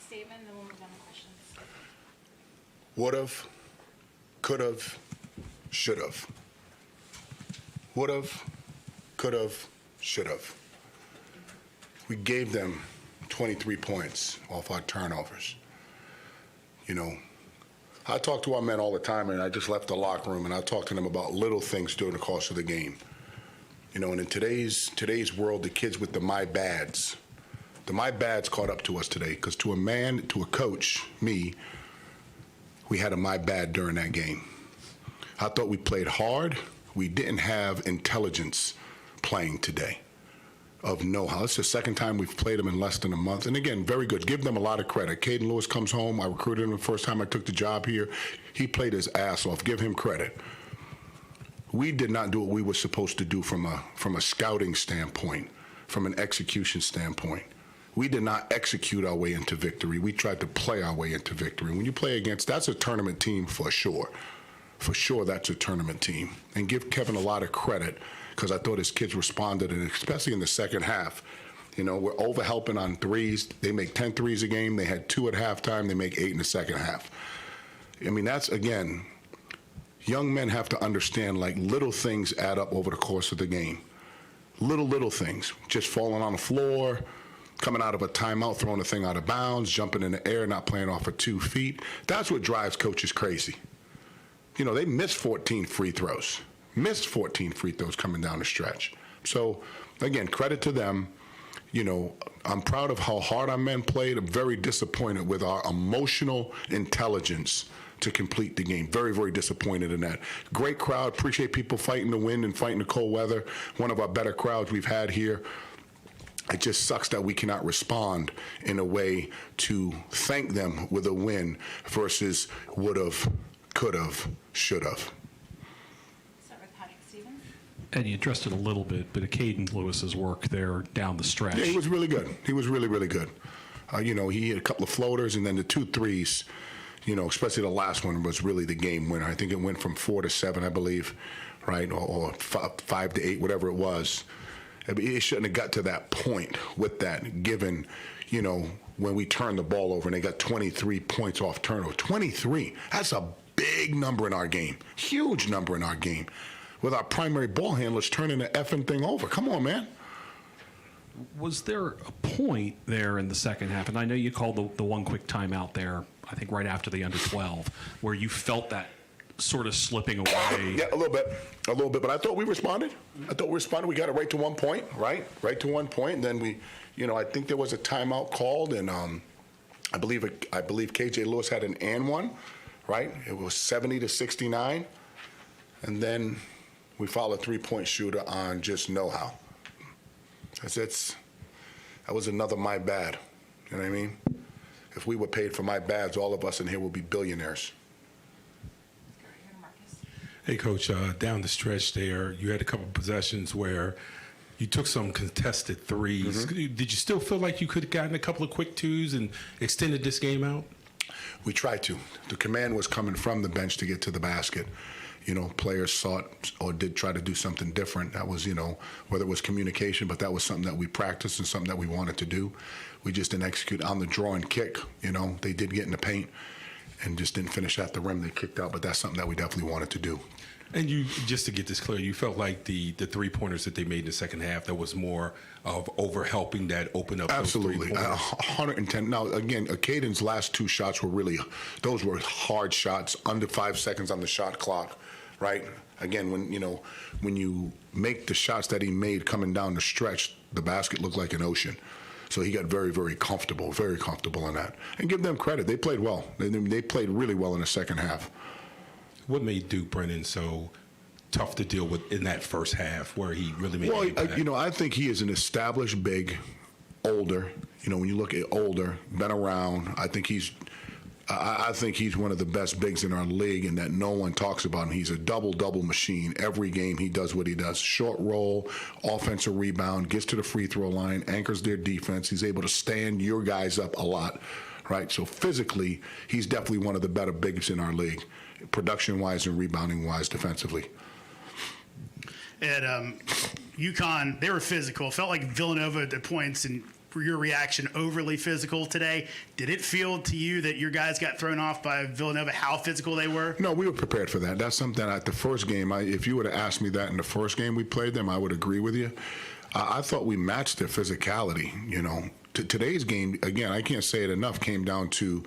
statement, and then we'll move on to questions. Would've, could've, should've. Would've, could've, should've. We gave them 23 points off our turnovers. You know, I talk to our men all the time, and I just left the locker room, and I talk to them about little things during the course of the game. You know, and in today's world, the kids with the my bads caught up to us today, because to a man, to a coach, me, we had a my bad during that game. I thought we played hard. We didn't have intelligence playing today of know-how. It's the second time we've played them in less than a month. And again, very good. Give them a lot of credit. Caden Lewis comes home. I recruited him the first time I took the job here. He played his ass off. Give him credit. We did not do what we were supposed to do from a scouting standpoint, from an execution standpoint. We did not execute our way into victory. We tried to play our way into victory. When you play against, that's a tournament team for sure. For sure, that's a tournament team. And give Kevin a lot of credit, because I thought his kids responded, and especially in the second half. You know, we're over-helping on threes. They make 10 threes a game. They had 2 at halftime. They make 8 in the second half. I mean, that's, again, young men have to understand, like, little things add up over the course of the game. Little things. Just falling on the floor, coming out of a timeout, throwing the thing out of bounds, jumping in the air, not playing off of 2 feet. That's what drives coaches crazy. You know, they missed 14 free throws. Missed 14 free throws coming down the stretch. So, again, credit to them. You know, I'm proud of how hard our men played. I'm very disappointed with our emotional intelligence to complete the game. Very, very disappointed in that. Great crowd. Appreciate people fighting the wind and fighting the cold weather. One of our better crowds we've had here. It just sucks that we cannot respond in a way to thank them with a win versus would've, could've, should've. Start with Patrick Stevens. And you addressed it a little bit, but Caden Lewis's work there down the stretch. Yeah, he was really good. He was really, really good. You know, he had a couple of floaters, and then the 2 threes, you know, especially the last one was really the game winner. I think it went from 4 to 7, I believe, right, or 5 to 8, whatever it was. I mean, it shouldn't have got to that point with that, given, you know, when we turned the ball over and they got 23 points off turnover. 23. That's a big number in our game. Huge number in our game. With our primary ball handlers turning the effing thing over. Come on, man. Was there a point there in the second half, and I know you called the one quick timeout there, I think right after the under 12, where you felt that sort of slipping away? Yeah, a little bit, but I thought we responded. We got it right to 1 point, right to 1 point, and then we, you know, I think there was a timeout called, and I believe KJ Lewis had an and one, right? It was 70 to 69, and then we fouled a 3-point shooter on just know-how. That was another my bad. You know what I mean? If we were paid for my bads, all of us in here would be billionaires. Hey, Coach, down the stretch there, you had a couple of possessions where you took some contested threes. Mm-hmm. Did you still feel like you could have gotten a couple of quick twos and extended this game out? We tried to. The command was coming from the bench to get to the basket. You know, players sought or did try to do something different. That was, you know, whether it was communication, but that was something that we practiced and something that we wanted to do. We just didn't execute on the draw and kick. You know, they did get in the paint and just didn't finish at the rim. They kicked out, but that's something that we definitely wanted to do. And you, just to get this clear, you felt like the 3-pointers that they made in the second half, there was more of over-helping that opened up. Absolutely, 110. Now, again, Caden's last 2 shots were those were hard shots, under 5 seconds on the shot clock, right? Again, when you make the shots that he made coming down the stretch, the basket looked like an ocean. So he got very, very comfortable in that. And give them credit. They played well. They played really well in the second half. What made Duke Brennan so tough to deal with in that first half where he really made an impact? You know, I think he is an established big, older. You know, when you look at older, been around, I think he's one of the best bigs in our league, and that no one talks about him. He's a double-double machine. Every game he does what he does. Short roll, offensive rebound, gets to the free throw line, anchors their defense. He's able to stand your guys up a lot, right? So physically, he's definitely one of the better bigs in our league, production-wise and rebounding-wise defensively. At UConn, they were physical. It felt like Villanova at the points, and your reaction overly physical today? Did it feel to you that your guys got thrown off by Villanova, how physical they were? No, we were prepared for that. That's something at the first game, if you would have asked me that in the first game we played them, I would agree with you. I thought we matched their physicality, you know. Today's game, again, I can't say it enough, came down to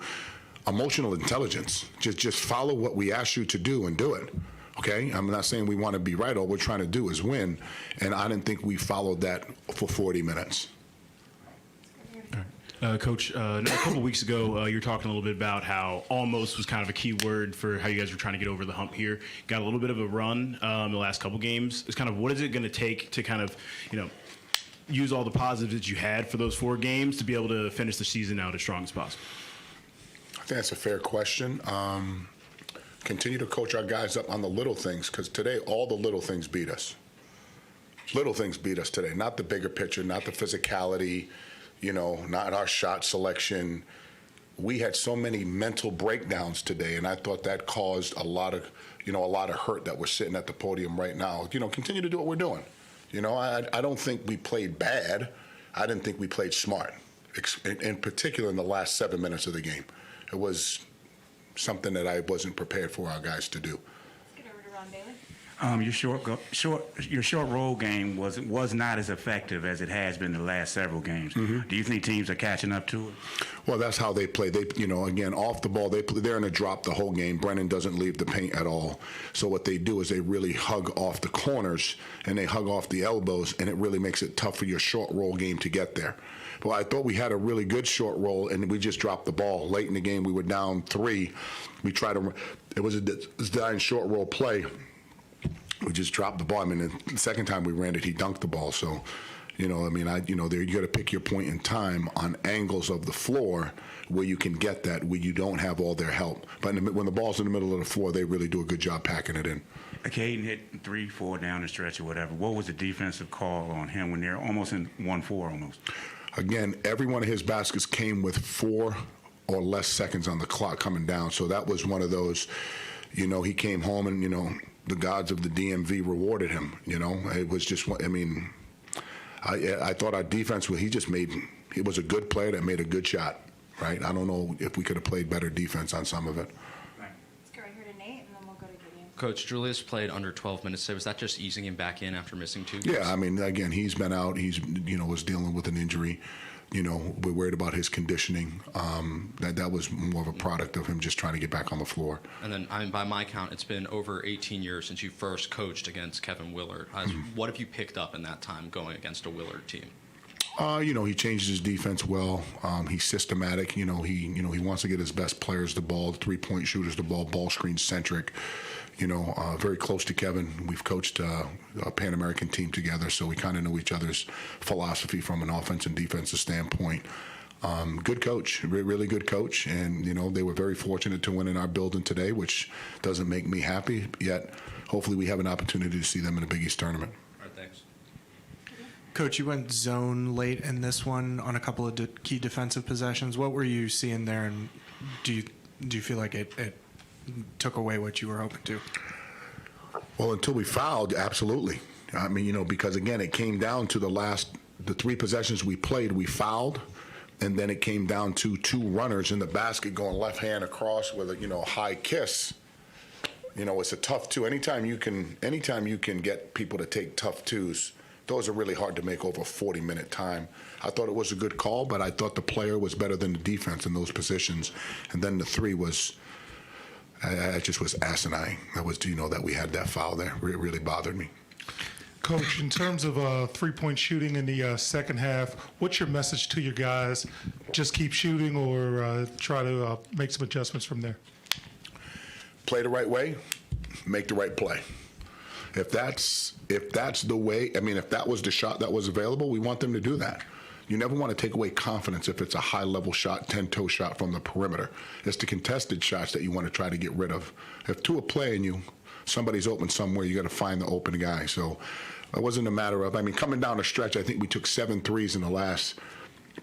emotional intelligence. Just follow what we ask you to do and do it. Okay? I'm not saying we want to be right. All we're trying to do is win. And I didn't think we followed that for 40 minutes. Coach, a couple of weeks ago, you were talking a little bit about how almost was kind of a key word for how you guys were trying to get over the hump here. Got a little bit of a run the last couple games. It's kind of what is it going to take to kind of, use all the positives that you had for those 4 games to be able to finish the season out as strong as possible? I think that's a fair question. Continue to coach our guys up on the little things, because today all the little things beat us. Little things beat us today, not the bigger picture, not the physicality, not our shot selection. We had so many mental breakdowns today, and I thought that caused a lot of hurt that we're sitting at the podium right now. Continue to do what we're doing. I don't think we played bad. I didn't think we played smart, in particular in the last 7 minutes of the game. It was something that I wasn't prepared for our guys to do. Let's get over to Ron Bailey. Your short roll game was not as effective as it has been the last several games. Mm-hmm. Do you think teams are catching up to it? Well, that's how they play. They, again, off the ball, they're in a drop the whole game. Brennan doesn't leave the paint at all. So what they do is they really hug off the corners and they hug off the elbows, and it really makes it tough for your short roll game to get there. Well, I thought we had a really good short roll, and we just dropped the ball. Late in the game, we were down 3. We tried to. It was a dying short roll play. We just dropped the ball. I mean, the second time we ran it, he dunked the ball. So, there you got to pick your point in time on angles of the floor where you can get that, where you don't have all their help. But when the ball's in the middle of the floor, they really do a good job packing it in. Caden hit 3-4 down the stretch or whatever. What was the defensive call on him when they're almost in 1-4 almost? Again, every one of his baskets came with 4 or less seconds on the clock coming down. So that was one of those, he came home and, the gods of the DMV rewarded him. It was just, I thought our defense, he was a good player that made a good shot, right? I don't know if we could have played better defense on some of it. Let's go right here to Nate, and then we'll go to Gideon. Coach, Julius played under 12 minutes today. Was that just easing him back in after missing 2 games? Yeah, again, he's been out. He's, was dealing with an injury. We're worried about his conditioning. That was more of a product of him just trying to get back on the floor. And then, by my count, it's been over 18 years since you first coached against Kevin Willard. What have you picked up in that time going against a Willard team? He changes his defense well. He's systematic. He wants to get his best players the ball, 3-point shooters the ball screen centric. Very close to Kevin. We've coached a Pan American team together, so we kind of know each other's philosophy from an offense and defensive standpoint. Good coach, really good coach, and they were very fortunate to win in our building today, which doesn't make me happy. Yet, hopefully, we have an opportunity to see them in the Big East tournament. All right, thanks. Coach, you went zone late in this one on a couple of key defensive possessions. What were you seeing there, and do you feel like it took away what you were hoping to? Well, until we fouled, absolutely. Because again, it came down to the 3 possessions we played, we fouled, and then it came down to 2 runners in the basket going left hand across with a high kiss. It's a tough 2. Anytime you can get people to take tough 2s, those are really hard to make over a 40-minute time. I thought it was a good call, but I thought the player was better than the defense in those positions. And then the 3 was, I just was asinine. That was, that we had that foul there. It really bothered me. Coach, in terms of 3-point shooting in the second half, what's your message to your guys? Just keep shooting, or try to make some adjustments from there? Play the right way, make the right play. If that's the way, if that was the shot that was available, we want them to do that. You never want to take away confidence if it's a high-level shot, 10-toe shot from the perimeter. It's the contested shots that you want to try to get rid of. If 2 are playing you, somebody's open somewhere, you got to find the open guy. So it wasn't a matter of, coming down the stretch, I think we took 7 threes in the last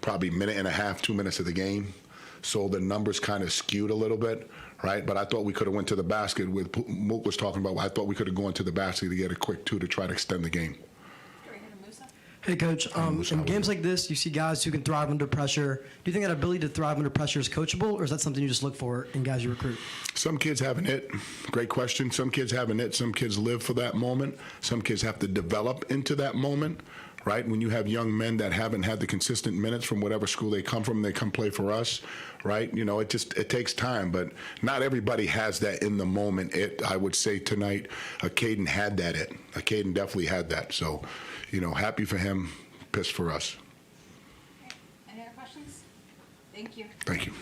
probably minute and a half, 2 minutes of the game. So the numbers kind of skewed a little bit, right? But I thought we could have went to the basket. With Mook was talking about, I thought we could have gone to the basket to get a quick 2 to try to extend the game. Go right here to Musa. Hey, Coach. In games like this, you see guys who can thrive under pressure. Do you think that ability to thrive under pressure is coachable, or is that something you just look for in guys you recruit? Some kids have an it. Great question. Some kids have an it. Some kids live for that moment. Some kids have to develop into that moment, right? When you have young men that haven't had the consistent minutes from whatever school they come from, they come play for us, right? You know, it takes time, but not everybody has that in the moment. I would say tonight, Caden had that it. Caden definitely had that. So, you know, happy for him, pissed for us. Okay. Any other questions? Thank you. Thank you.